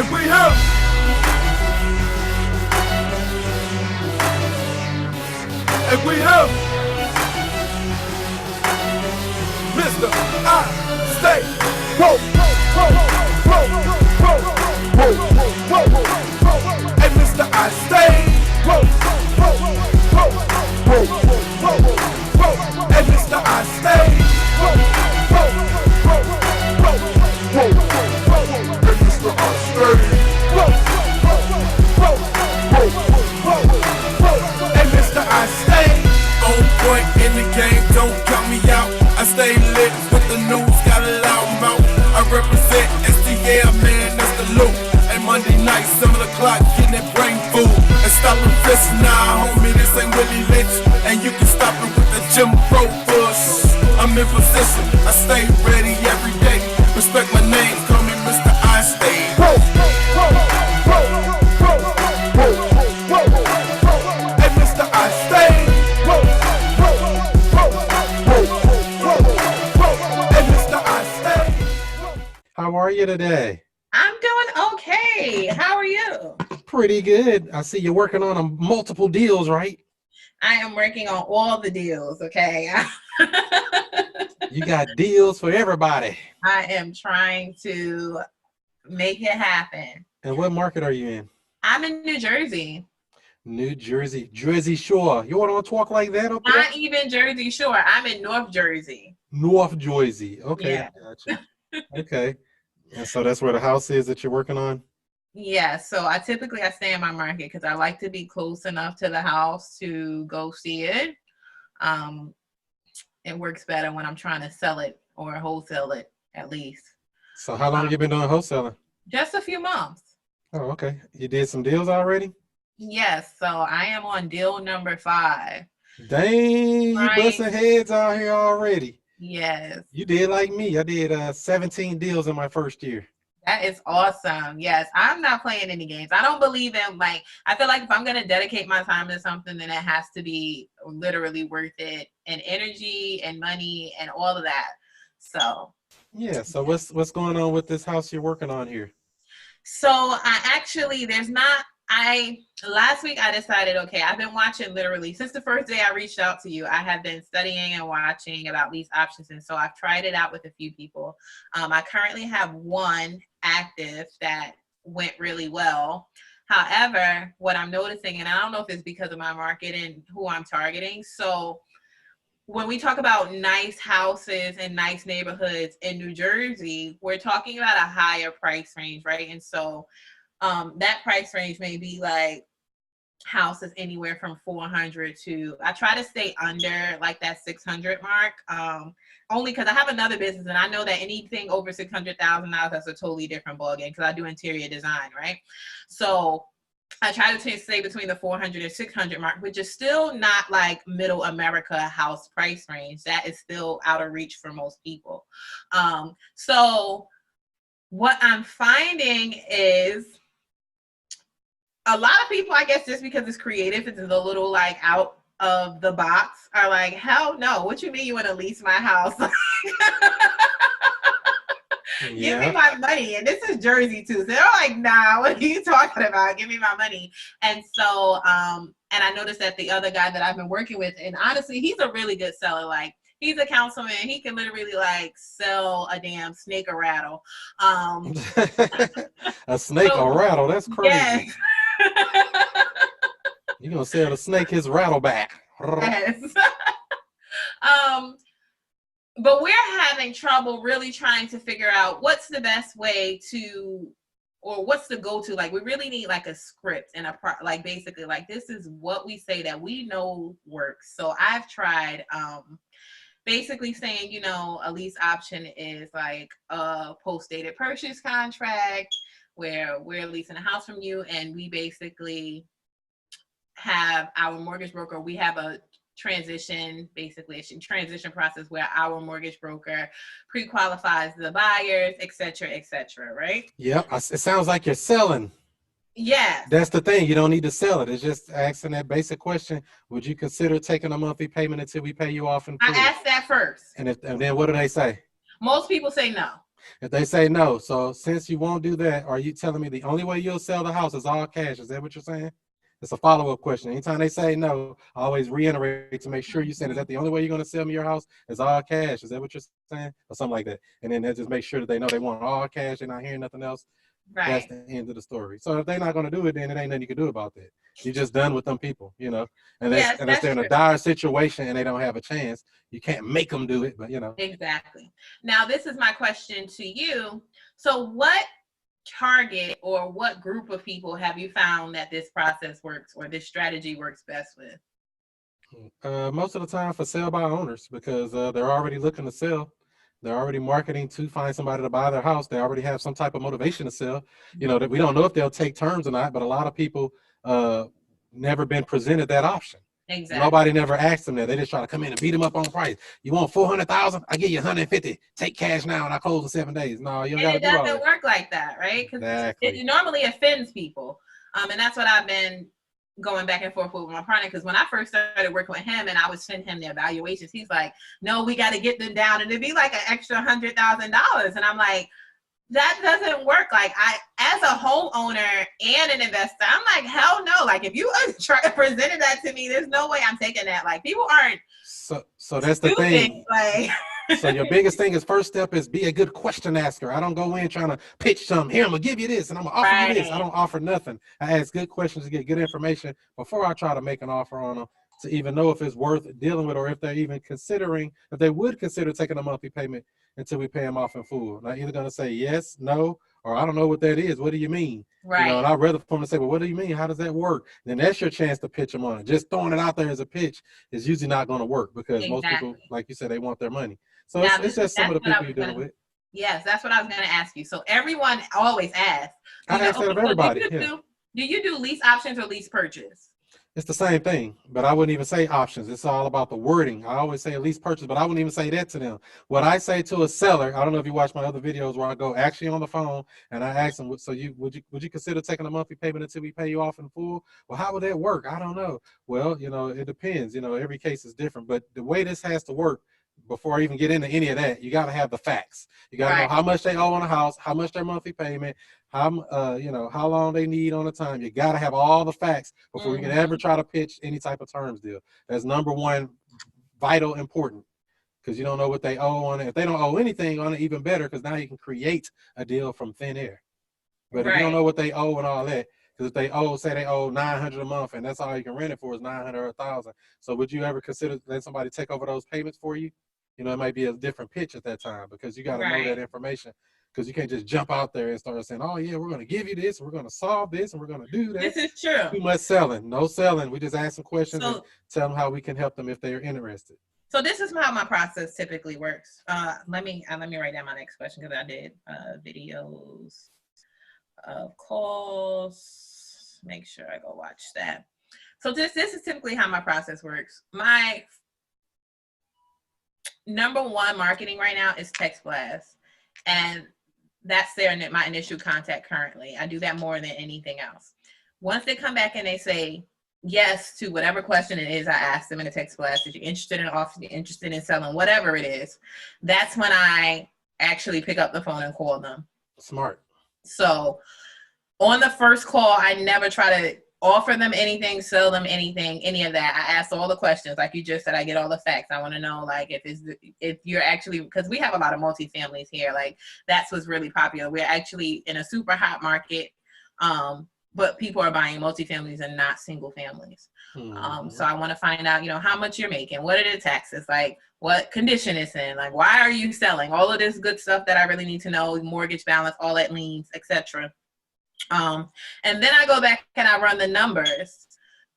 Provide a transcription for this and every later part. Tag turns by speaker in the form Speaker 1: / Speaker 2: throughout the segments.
Speaker 1: And we have Mr. I Stay. Whoa, whoa, whoa, whoa, whoa, whoa, whoa. And Mr. I Stay. Whoa, whoa, whoa, whoa, whoa, whoa. And Mr. I Stay. Whoa, whoa, whoa, whoa, whoa, whoa. And Mr. I Stay. Whoa, whoa, whoa, whoa, whoa. And Mr. I Stay. On point in the game, don't count me out. I stay lit with the news, got a loud mouth. I represent SDA, man, that's the loop. And Monday night, 7 o'clock, getting that brain food. And stopping fists, nah, homie, this ain't Willie Lynch. And you can stop it with the Jim Crow push. I'm in position, I stay ready every day. Respect my name, call me Mr. I Stay. Whoa, whoa, whoa, whoa, whoa, whoa, whoa. And Mr. I Stay. Whoa, whoa, whoa, whoa, whoa, whoa. And Mr. I Stay.
Speaker 2: How are you today?
Speaker 3: I'm doing okay. How are you?
Speaker 2: Pretty good. I see you're working on multiple deals, right?
Speaker 3: I am working on all the deals, okay?
Speaker 2: You got deals for everybody.
Speaker 3: I am trying to make it happen.
Speaker 2: And what market are you in?
Speaker 3: I'm in New Jersey.
Speaker 2: New Jersey, Jersey Shore. You want to talk like that up there?
Speaker 3: Not even Jersey Shore. I'm in North Jersey.
Speaker 2: North Jersey. Okay,
Speaker 3: Yeah.
Speaker 2: gotcha. Okay. And so that's where the house is that you're working on?
Speaker 3: Yeah, so I stay in my market because I like to be close enough to the house to go see it. It works better when I'm trying to sell it or wholesale it, at least.
Speaker 2: So how long have you been doing wholesaling?
Speaker 3: Just a few months.
Speaker 2: Oh, okay. You did some deals already?
Speaker 3: Yes, so I am on deal number 5.
Speaker 2: Dang,
Speaker 3: Right.
Speaker 2: you busting heads out here already.
Speaker 3: Yes,
Speaker 2: You did like me. I did 17 deals in my first year.
Speaker 3: that is awesome. Yes, I'm not playing any games. I don't believe in, I feel like if I'm going to dedicate my time to something, then it has to be literally worth it, and energy and money and all of that. So
Speaker 2: Yeah, so what's going on with this house you're working on here?
Speaker 3: Last week I decided, okay, I've been watching literally since the first day I reached out to you. I have been studying and watching about lease options. And so I've tried it out with a few people. I currently have one active that went really well. However, what I'm noticing, and I don't know if it's because of my market and who I'm targeting. So when we talk about nice houses and nice neighborhoods in New Jersey, we're talking about a higher price range, right? And so that price range may be like houses anywhere from 400 to, I try to stay under like that 600 mark, only because I have another business and I know that anything over $600,000, that's a totally different ballgame because I do interior design, right? So I try to stay between the 400 and 600 mark, which is still not like middle America house price range. That is still out of reach for most people. So what I'm finding is a lot of people, I guess, just because it's creative, it's a little like out of the box, are like, hell no, what you mean you want to lease my house? Give me my money. And this is Jersey too. So they're like, nah, what are you talking about? Give me my money. And so, and I noticed that the other guy that I've been working with, and honestly, he's a really good seller. Like, he's a councilman. He can literally like sell a damn snake or rattle.
Speaker 2: A snake or rattle? That's crazy.
Speaker 3: Yes.
Speaker 2: You're gonna sell the snake his rattle back.
Speaker 3: Yes. But we're having trouble really trying to figure out what's the best way to, or what's the go-to. Like, we really need like a script and like basically like this is what we say that we know works. So I've tried basically saying, you know, a lease option is like a post-dated purchase contract where we're leasing a house from you, and we basically have our mortgage broker, we have a transition process where our mortgage broker pre-qualifies the buyers, et cetera, right?
Speaker 2: Yep. It sounds like you're selling.
Speaker 3: Yes.
Speaker 2: That's the thing. You don't need to sell it. It's just asking that basic question. Would you consider taking a monthly payment until we pay you off in full?
Speaker 3: I asked that first.
Speaker 2: And then what do they say?
Speaker 3: Most people say no.
Speaker 2: If they say no, so since you won't do that, are you telling me the only way you'll sell the house is all cash? Is that what you're saying? It's a follow-up question. Anytime they say no, I always reiterate to make sure you said, is that the only way you're going to sell me your house is all cash? Is that what you're saying? Or something like that. And then they just make sure that they know they want all cash. They're not hearing nothing else. That's
Speaker 3: Right.
Speaker 2: the end of the story. So if they're not going to do it, then it ain't nothing you can do about that. You're just done with them people, you know.
Speaker 3: Yes,
Speaker 2: Unless
Speaker 3: that's
Speaker 2: they're in a
Speaker 3: true.
Speaker 2: dire situation and they don't have a chance, you can't make them do it. But you know,
Speaker 3: Exactly. Now, this is my question to you. So, what target or what group of people have you found that this process works or this strategy works best with?
Speaker 2: most of the time for sale by owners because they're already looking to sell. They're already marketing to find somebody to buy their house. They already have some type of motivation to sell. You know, that we don't know if they'll take terms or not, but a lot of people uh, never been presented that option.
Speaker 3: Exactly.
Speaker 2: Nobody never asked them that. They just try to come in and beat them up on price. You want 400,000? I give you 150. Take cash now, and I close in 7 days. No, you don't got
Speaker 3: And
Speaker 2: to
Speaker 3: it
Speaker 2: do all
Speaker 3: doesn't
Speaker 2: that.
Speaker 3: work like that, right? Because
Speaker 2: Exactly.
Speaker 3: it normally offends people. And that's what I've been going back and forth with my partner, because when I first started working with him and I would send him the evaluations, he's like, no, we got to get them down, and it'd be like an extra $100,000. And I'm like, that doesn't work. Like, I, as a homeowner and an investor, I'm like, hell no. Like, if you presented that to me, there's no way I'm taking that. Like, people aren't
Speaker 2: So that's the
Speaker 3: stupid.
Speaker 2: thing.
Speaker 3: Like,
Speaker 2: So your biggest thing is first step is be a good question asker. I don't go in trying to pitch something. Here, I'm gonna give you this and I'm gonna offer you this. I don't offer nothing. I ask good questions to get good information before I try to make an offer on them to even know if it's worth dealing with or if they're even considering, if they would consider taking a monthly payment until we pay them off in full. Now either gonna say yes, no, or I don't know what that is. What do you mean?
Speaker 3: right.
Speaker 2: You know, and I'd rather for them to say, well, what do you mean? How does that work? Then that's your chance to pitch them on it. Just throwing it out there as a pitch is usually not going to work because most people, like you said, they want their money. So
Speaker 3: Now,
Speaker 2: it's just some of the people you're dealing with.
Speaker 3: Yes, that's what I was going to ask you. So everyone always asks.
Speaker 2: I ask that of everybody.
Speaker 3: Do you do lease options or lease purchase?
Speaker 2: It's the same thing, but I wouldn't even say options. It's all about the wording. I always say lease purchase, but I wouldn't even say that to them. What I say to a seller, I don't know if you watch my other videos where I go actually on the phone and I ask them, so would you consider taking a monthly payment until we pay you off in full? Well, how would that work? I don't know. Well, you know, it depends. You know, every case is different, but the way this has to work, before I even get into any of that, you got to have the facts. You got to know how much they owe on a house, how much their monthly payment, how you know, how long they need on the time. You got to have all the facts before we can ever try to pitch any type of terms deal. That's number one, vital, important, because you don't know what they owe on it. If they don't owe anything on it, even better, because now you can create a deal from thin air. But if you don't know what they owe and all that, because if they owe, say they owe $900 a month, and that's all you can rent it for is $900 or $1,000. So would you ever consider letting somebody take over those payments for you? You know, it might be a different pitch at that time because you got to know that information, because you can't just jump out there and start saying, oh yeah, we're going to give you this, we're going to solve this, and we're going to do that.
Speaker 3: This is true.
Speaker 2: Too much selling. No selling. We just ask some questions and tell them how we can help them if they're interested.
Speaker 3: So this is how my process typically works. Let me write down my next question, because I did videos of calls. Make sure I go watch that. So this is typically how my process works. My number one marketing right now is text blast, and that's my initial contact currently. I do that more than anything else. Once they come back and they say yes to whatever question it is I ask them in a text blast, if you're interested in offering, you're interested in selling, whatever it is, that's when I actually pick up the phone and call them.
Speaker 2: Smart.
Speaker 3: So on the first call, I never try to offer them anything, sell them anything, any of that. I ask all the questions. Like you just said, I get all the facts. I want to know, like, if you're actually, because we have a lot of multifamilies here. Like, that's what's really popular. We're actually in a super hot market, but people are buying multifamilies and not single families. So I want to find out, you know, how much you're making, what are the taxes, like what condition it's in, like why are you selling, all of this good stuff that I really need to know, mortgage balance, all that liens, etc. And then I go back and I run the numbers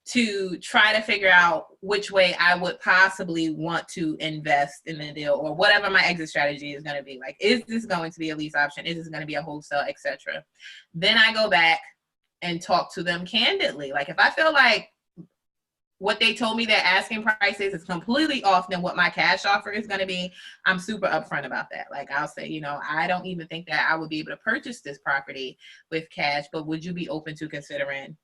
Speaker 3: to try to figure out which way I would possibly want to invest in the deal, or whatever my exit strategy is going to be. Like, is this going to be a lease option? Is this going to be a wholesale, etc.? Then I go back and talk to them candidly. Like, if I feel like what they told me their asking price is completely off than what my cash offer is going to be, I'm super upfront about that. Like, I'll say, you know, I don't even think that I would be able to purchase this property with cash, but would you be open to considering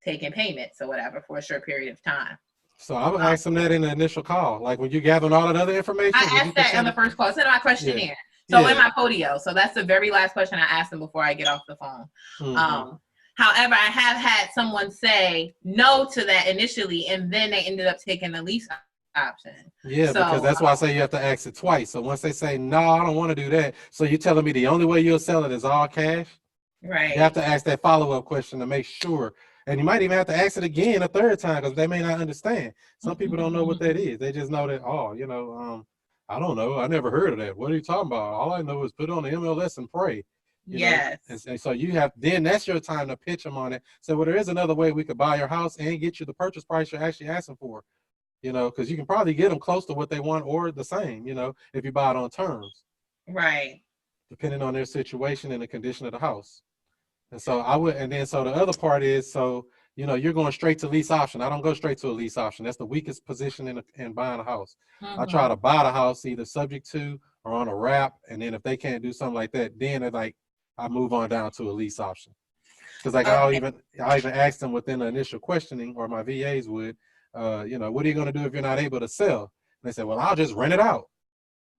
Speaker 3: taking payments or whatever for a short period of time?
Speaker 2: So I would ask them that in the initial call. Like, when you gathering all that other information,
Speaker 3: I asked that on the first call. Send my questionnaire. So
Speaker 2: Yeah.
Speaker 3: in my podio, so that's the very last question I asked them before I get off the phone. However, I have had someone say no to that initially, and then they ended up taking the lease option.
Speaker 2: Yeah,
Speaker 3: So,
Speaker 2: because that's why I say you have to ask it twice. So once they say, no, I don't want to do that. So you're telling me the only way you'll sell it is all cash?
Speaker 3: right.
Speaker 2: You have to ask that follow-up question to make sure. And you might even have to ask it again a third time because they may not understand. Some people don't know what that is. They just know that, oh, I don't know. I never heard of that. What are you talking about? All I know is put it on the MLS and pray. You know? And so you have, then that's your time to pitch them on it. So, well, there is another way we could buy your house and get you the purchase price you're actually asking for. Because you can probably get them close to what they want or the same, if you buy it on terms.
Speaker 3: Right.
Speaker 2: Depending on their situation and the condition of the house. And so so the other part is, you're going straight to lease option. I don't go straight to a lease option. That's the weakest position in buying a house. I try to buy the house either subject to or on a wrap. And then if they can't do something like that, then I move on down to a lease option. Because I'll even ask them within the initial questioning, or my VAs would, what are you going to do if you're not able to sell? And they say, well, I'll just rent it out.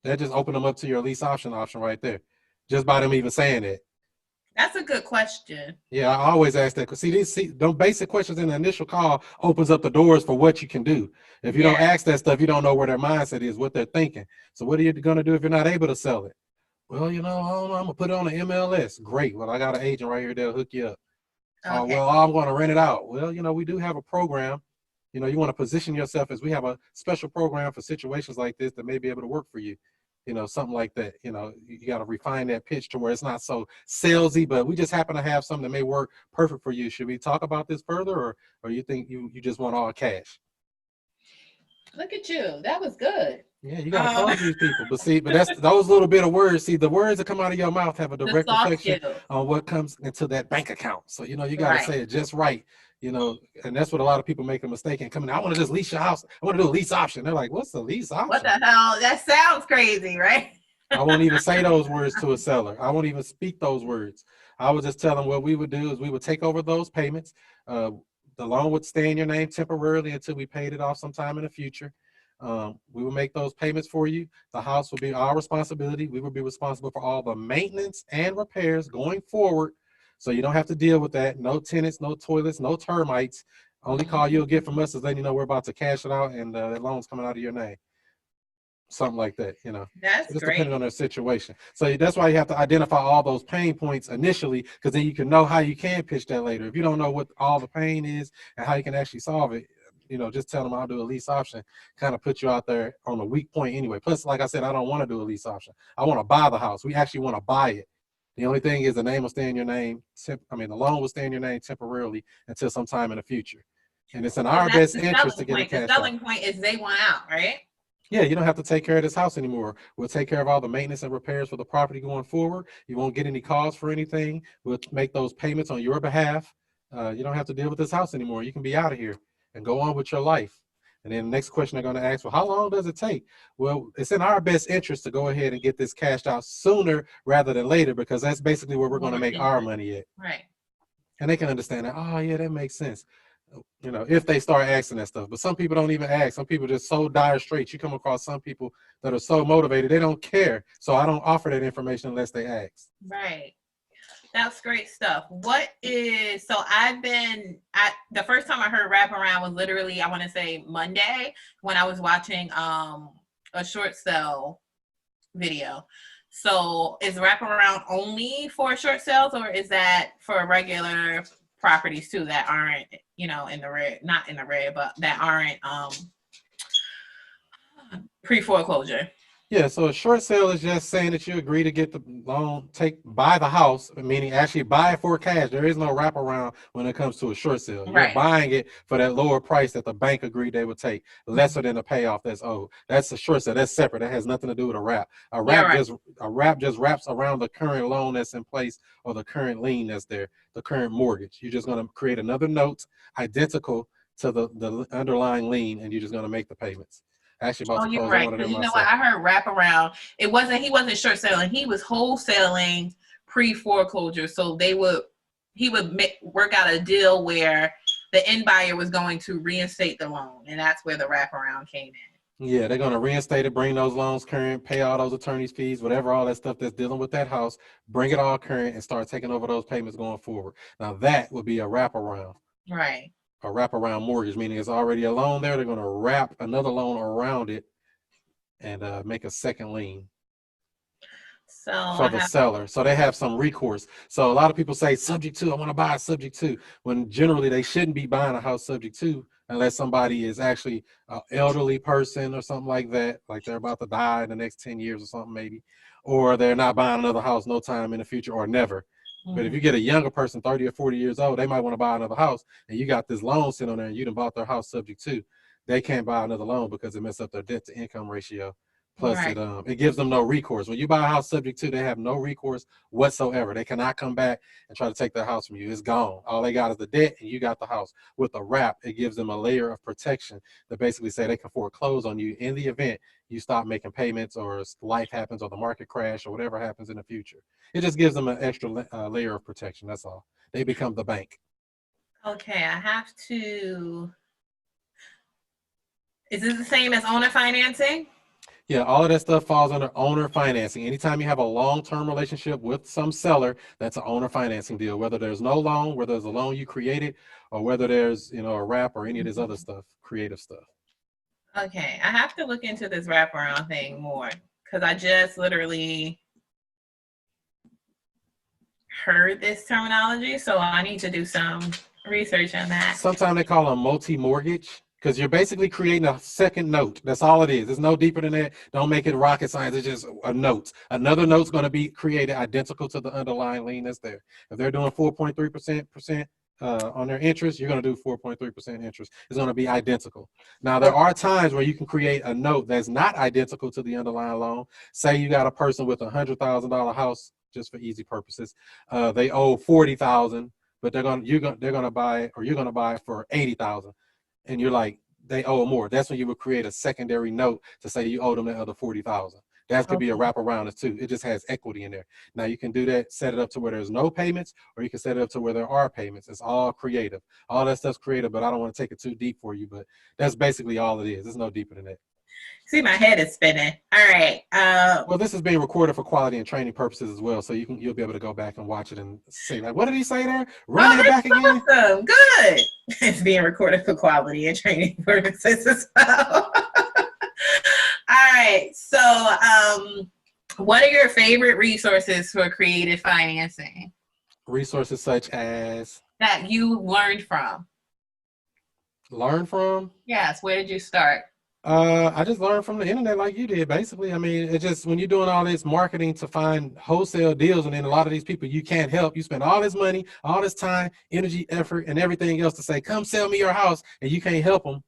Speaker 2: That just open them up to your lease option right there, just by them even saying it.
Speaker 3: That's a good question.
Speaker 2: Yeah, I always ask that because those basic questions in the initial call opens up the doors for what you can do. If you don't ask that stuff, you don't know where their mindset is, what they're thinking. So what are you going to do if you're not able to sell it? Well, I don't know, I'm going to put it on the MLS. Great. Well, I got an agent right here that'll hook you up.
Speaker 3: Okay.
Speaker 2: Well, I'm going to rent it out. Well, we do have a program. You want to position yourself as we have a special program for situations like this that may be able to work for you. Something like that. You got to refine that pitch to where it's not so salesy, but we just happen to have something that may work perfect for you. Should we talk about this further, or you think you just want all cash?
Speaker 3: Look at you. That was good.
Speaker 2: Yeah, you got to call these people. But that's those little bit of words. See, the words that come out of your mouth have a direct reflection on what comes into that bank account. So, you got to say it just right. And that's what a lot of people make a mistake in coming. I want to just lease your house. I want to do a lease option. They're like, what's a lease option?
Speaker 3: What the hell? That sounds crazy, right?
Speaker 2: I won't even say those words to a seller. I won't even speak those words. I would just tell them what we would do is we would take over those payments. The loan would stay in your name temporarily until we paid it off sometime in the future. We will make those payments for you. The house will be our responsibility. We will be responsible for all the maintenance and repairs going forward. So you don't have to deal with that. No tenants, no toilets, no termites. Only call you'll get from us is letting you know we're about to cash it out and the loan's coming out of your name. Something like that,
Speaker 3: That's
Speaker 2: just
Speaker 3: great.
Speaker 2: depending on their situation. So that's why you have to identify all those pain points initially, because then you can know how you can pitch that later. If you don't know what all the pain is and how you can actually solve it, just tell them I'll do a lease option, kind of put you out there on a weak point anyway. Plus, like I said, I don't want to do a lease option. I want to buy the house. We actually want to buy it. The only thing is the name will stay in your name. The loan will stay in your name temporarily until sometime in the future. And it's in our best interest to get it cashed out.
Speaker 3: The selling point is they want out, right?
Speaker 2: Yeah, you don't have to take care of this house anymore. We'll take care of all the maintenance and repairs for the property going forward. You won't get any calls for anything. We'll make those payments on your behalf. You don't have to deal with this house anymore. You can be out of here and go on with your life. And then the next question they're going to ask, well, how long does it take? Well, it's in our best interest to go ahead and get this cashed out sooner rather than later, because that's basically where we're going to make our money at.
Speaker 3: Right.
Speaker 2: And they can understand that, oh, yeah, that makes sense. If they start asking that stuff. But some people don't even ask. Some people just so dire straits. You come across some people that are so motivated, they don't care. So I don't offer that information unless they ask.
Speaker 3: Right. That's great stuff. The first time I heard wraparound was literally, I want to say Monday, when I was watching a short sale video. So is wraparound only for short sales, or is that for regular properties too that aren't, in the red, not in the red, but that aren't pre-foreclosure?
Speaker 2: Yeah, so a short sale is just saying that you agree to get the loan, buy the house, meaning actually buy it for cash. There is no wraparound when it comes to a short sale. You're buying it for that lower price that the bank agreed they would take, lesser than the payoff that's owed. That's a short sale. That's separate. That has nothing to do with a wrap. A wrap just wraps around the current loan that's in place or the current lien that's there, the current mortgage. You're just going to create another note identical to the underlying lien, and you're just going to make the payments. Actually, about to close one of them myself.
Speaker 3: What? I heard wraparound. He wasn't short selling. He was wholesaling pre-foreclosure. So he would work out a deal where the end buyer was going to reinstate the loan, and that's where the wraparound came in.
Speaker 2: Yeah, they're gonna reinstate it, bring those loans current, pay all those attorney's fees, whatever, all that stuff that's dealing with that house, bring it all current and start taking over those payments going forward. Now that would be a wraparound.
Speaker 3: Right.
Speaker 2: A wraparound mortgage, meaning it's already a loan there. They're gonna wrap another loan around it and make a second lien
Speaker 3: So
Speaker 2: for
Speaker 3: I
Speaker 2: the
Speaker 3: have,
Speaker 2: seller. So they have some recourse. So a lot of people say subject to, I want to buy a subject to, when generally they shouldn't be buying a house subject to unless somebody is actually an elderly person or something like that, like they're about to die in the next 10 years or something maybe, or they're not buying another house no time in the future or never. But if you get a younger person, 30 or 40 years old, they might want to buy another house and you got this loan sitting on there and you done bought their house subject to, they can't buy another loan because it messes up their debt to income ratio. Plus,
Speaker 3: right.
Speaker 2: it gives them no recourse. When you buy a house subject to, they have no recourse whatsoever. They cannot come back and try to take their house from you. It's gone. All they got is the debt, and you got the house. With a wrap, it gives them a layer of protection that basically say they can foreclose on you in the event you stop making payments, or life happens, or the market crash, or whatever happens in the future. It just gives them an extra layer of protection. That's all. They become the bank.
Speaker 3: Okay, I have to. Is this the same as owner financing?
Speaker 2: Yeah, all of that stuff falls under owner financing. Anytime you have a long-term relationship with some seller, that's an owner financing deal. Whether there's no loan, whether there's a loan you created, or whether there's, a wrap or any of this other stuff, creative stuff.
Speaker 3: Okay, I have to look into this wraparound thing more because I just literally heard this terminology, so I need to do some research on that.
Speaker 2: Sometimes they call them multi-mortgage because you're basically creating a second note. That's all it is. It's no deeper than that. Don't make it rocket science. It's just a note. Another note's going to be created identical to the underlying lien that's there. If they're doing 4.3% on their interest, you're going to do 4.3% interest. It's going to be identical. Now, there are times where you can create a note that's not identical to the underlying loan. Say you got a person with $100,000 house, just for easy purposes. They owe 40,000, but they're gonna buy it, or you're gonna buy it for 80,000, and you're like, they owe more. That's when you would create a secondary note to say you owe them the other 40,000. That could be a wraparound too. It just has equity in there. Now you can do that, set it up to where there's no payments, or you can set it up to where there are payments. It's all creative. All that stuff's creative, but I don't want to take it too deep for you. But that's basically all it is. It's no deeper than that.
Speaker 3: See, my head is spinning. All right.
Speaker 2: Well, this is being recorded for quality and training purposes as well, so you'll be able to go back and watch it and say, like, what did he say there? Run it back again.
Speaker 3: Awesome. Good. It's being recorded for quality and training purposes as well. All right. So, what are your favorite resources for creative financing?
Speaker 2: Resources such as
Speaker 3: that you learned from.
Speaker 2: Learn from?
Speaker 3: Yes. Where did you start?
Speaker 2: I just learned from the internet like you did, basically. I mean, it's just when you're doing all this marketing to find wholesale deals, and then a lot of these people you can't help. You spend all this money, all this time, energy, effort, and everything else to say, come sell me your house, and you can't help them.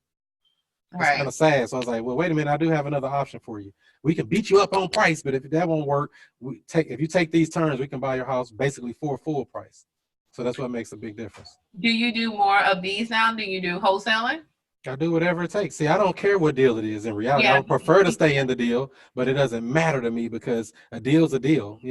Speaker 2: It's kind of sad. So I was like, well, wait a minute, I do have another option for you. We can beat you up on price, but if that won't work, if you take these terms, we can buy your house basically for full price. So that's what makes a big difference.
Speaker 3: Do you do more of these now? Do you do wholesaling?
Speaker 2: I do whatever it takes. See, I don't care what deal it is in reality. Yeah. I would prefer to stay in the deal, but it doesn't matter to me because a deal's a deal.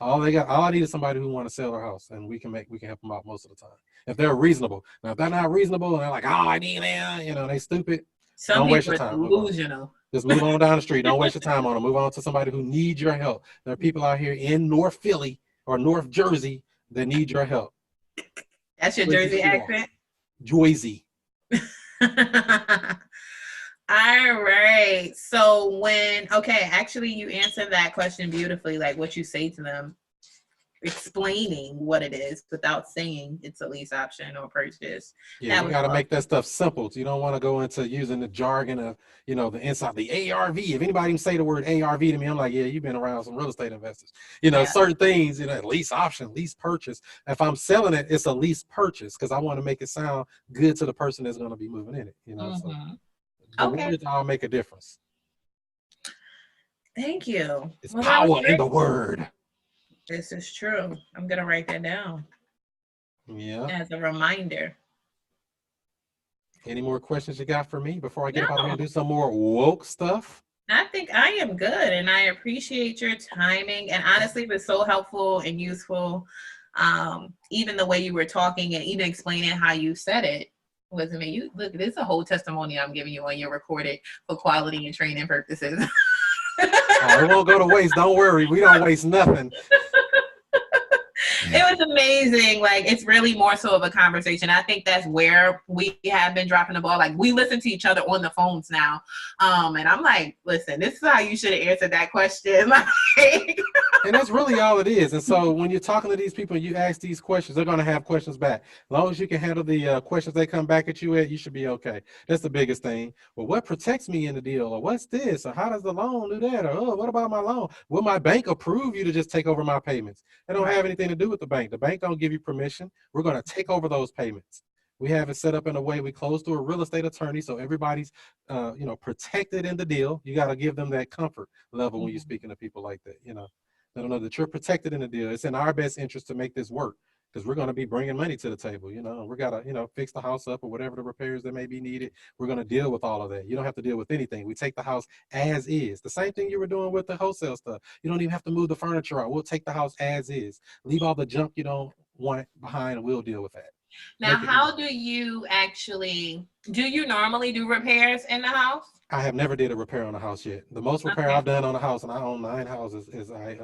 Speaker 2: All I need is somebody who want to sell their house, and we can help them out most of the time. If they're reasonable. Now, if they're not reasonable and they're like, oh, I need it, they stupid.
Speaker 3: Don't waste your time. Delusional.
Speaker 2: Just move on down the street. Don't waste your time on them. Move on to somebody who needs your help. There are people out here in North Philly or North Jersey that need your help.
Speaker 3: That's your Jersey accent?
Speaker 2: Joyzy.
Speaker 3: All right. So actually you answered that question beautifully, like what you say to them, explaining what it is without saying it's a lease option or purchase.
Speaker 2: Yeah, you got to make that stuff simple. You don't want to go into using the jargon of, the inside, the ARV. If anybody can say the word ARV to me, I'm like, yeah, you've been around some real estate investors. Certain things, lease option, lease purchase. If I'm selling it, it's a lease purchase because I want to make it sound good to the person that's going to be moving in it. So the words all make a difference.
Speaker 3: Thank you.
Speaker 2: It's power in the word.
Speaker 3: This is true. I'm going to write that down.
Speaker 2: Yeah.
Speaker 3: As a reminder.
Speaker 2: Any more questions you got for me before I get out here and do some more woke stuff?
Speaker 3: I think I am good, and I appreciate your timing. And honestly, it was so helpful and useful. Even the way you were talking and even explaining how you said it. Wasn't me. You look, this is a whole testimony I'm giving you on your recorded for quality and training purposes.
Speaker 2: Oh, it won't go to waste. Don't worry. We don't waste nothing.
Speaker 3: It was amazing. Like, it's really more so of a conversation. I think that's where we have been dropping the ball. Like, we listen to each other on the phones now. And I'm like, listen, this is how you should have answered that question. Like,
Speaker 2: And that's really all it is. And so when you're talking to these people and you ask these questions, they're going to have questions back. As long as you can handle the questions they come back at you at, you should be okay. That's the biggest thing. Well, what protects me in the deal? Or what's this? Or how does the loan do that? Or, oh, what about my loan? Will my bank approve you to just take over my payments? It don't have anything to do with the bank. The bank don't give you permission. We're going to take over those payments. We have it set up in a way we close to a real estate attorney, so everybody's, protected in the deal. You got to give them that comfort level when you're speaking to people like that. Let them know that you're protected in the deal. It's in our best interest to make this work because we're going to be bringing money to the table. We got to, fix the house up or whatever the repairs that may be needed. We're going to deal with all of that. You don't have to deal with anything. We take the house as is. The same thing you were doing with the wholesale stuff. You don't even have to move the furniture out. We'll take the house as is. Leave all the junk you don't want behind and we'll deal with that.
Speaker 3: now, how do you normally do repairs in the house?
Speaker 2: I have never did a repair on a house yet. The most repair I've done on a house, and I own 9 houses, is I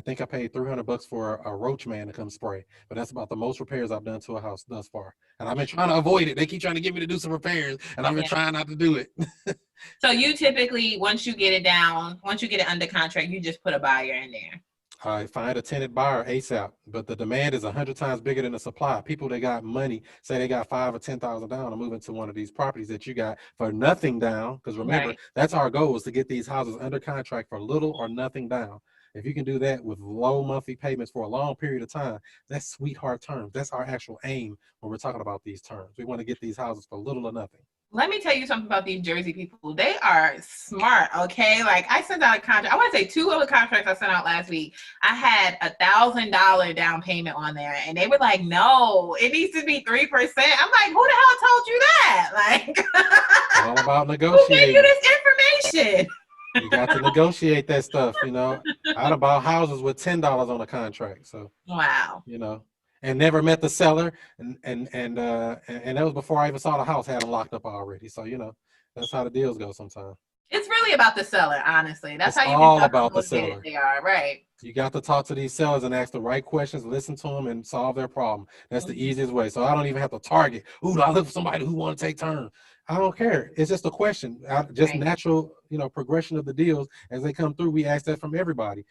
Speaker 2: think I paid $300 for a roach man to come spray. But that's about the most repairs I've done to a house thus far. And I've been trying to avoid it. They keep trying to get me to do some repairs, and I've been trying not to do it.
Speaker 3: So you typically, once you get it under contract, you just put a buyer in there.
Speaker 2: I find a tenant buyer ASAP, but the demand is 100 times bigger than the supply. People that got money, say they got $5,000 or $10,000 down, to move into one of these properties that you got for nothing down. Because remember, that's our goal, is to get these houses under contract for little or nothing down. If you can do that with low monthly payments for a long period of time, that's sweetheart terms. That's our actual aim when we're talking about these terms. We want to get these houses for little or nothing.
Speaker 3: Let me tell you something about these Jersey people. They are smart, okay? Like, I sent out a contract. I want to say 2 of the contracts I sent out last week, I had $1,000 down payment on there. And they were like, no, it needs to be 3%. I'm like, who the hell told you that? Like,
Speaker 2: all about negotiating.
Speaker 3: Who gave you this information?
Speaker 2: You got to negotiate that stuff, I'd bought houses with $10 on a contract. So,
Speaker 3: wow.
Speaker 2: And never met the seller, and that was before I even saw the house, had them locked up already. So that's how the deals go sometimes.
Speaker 3: It's really about the seller, honestly. That's how you
Speaker 2: all about the seller.
Speaker 3: They are, right?
Speaker 2: You got to talk to these sellers and ask the right questions, listen to them, and solve their problem. That's the easiest way. So I don't even have to target. Ooh, do I look for somebody who want to take turns? I don't care. It's just a question. Just natural, progression of the deals as they come through. We ask that from everybody.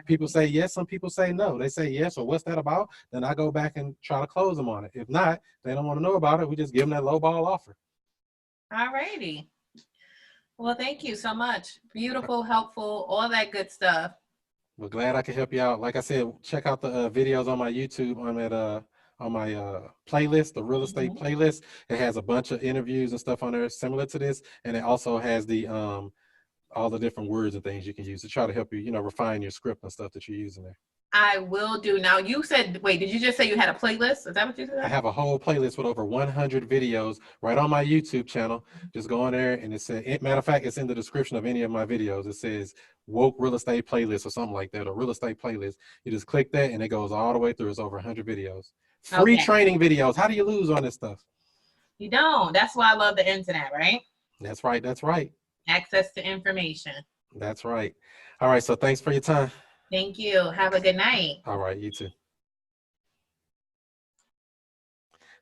Speaker 2: People say yes, some people say no. They say yes, or what's that about? Then I go back and try to close them on it. If not, they don't want to know about it. We just give them that low ball offer.
Speaker 3: All righty. Well, thank you so much. Beautiful, helpful, all that good stuff.
Speaker 2: Well, glad I could help you out. Like I said, check out the videos on my YouTube on my playlist, the real estate playlist. It has a bunch of interviews and stuff on there similar to this, and it also has the all the different words and things you can use to try to help you, refine your script and stuff that you're using there.
Speaker 3: I will do. Now, you said, wait, did you just say you had a playlist? Is that what you said?
Speaker 2: I have a whole playlist with over 100 videos right on my YouTube channel. Just go in there, and it says, matter of fact, it's in the description of any of my videos. It says Woke Real Estate Playlist or something like that, or Real Estate Playlist. You just click that, and it goes all the way through. It's over 100 videos. Free training videos. How do you lose on this stuff?
Speaker 3: You don't. That's why I love the internet, right?
Speaker 2: That's right. That's right.
Speaker 3: Access to information.
Speaker 2: That's right. All right. So thanks for your time.
Speaker 3: Thank you. Have a good night.
Speaker 2: All right. You too.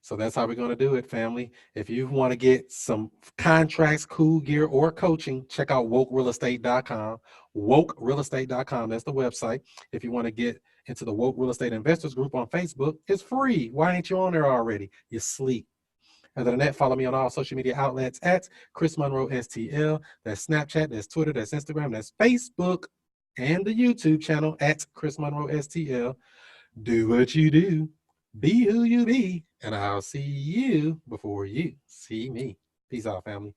Speaker 2: So that's how we're going to do it, family. If you want to get some contracts, cool gear, or coaching, check out wokerealestate.com. Wokerealestate.com. That's the website. If you want to get into the Woke Real Estate Investors group on Facebook, it's free. Why ain't you on there already? You sleep. Other than that, follow me on all social media outlets at Chris Monroe STL. That's Snapchat, that's Twitter, that's Instagram, that's Facebook, and the YouTube channel at Chris Monroe STL. Do what you do. Be who you be. And I'll see you before you see me. Peace out, family.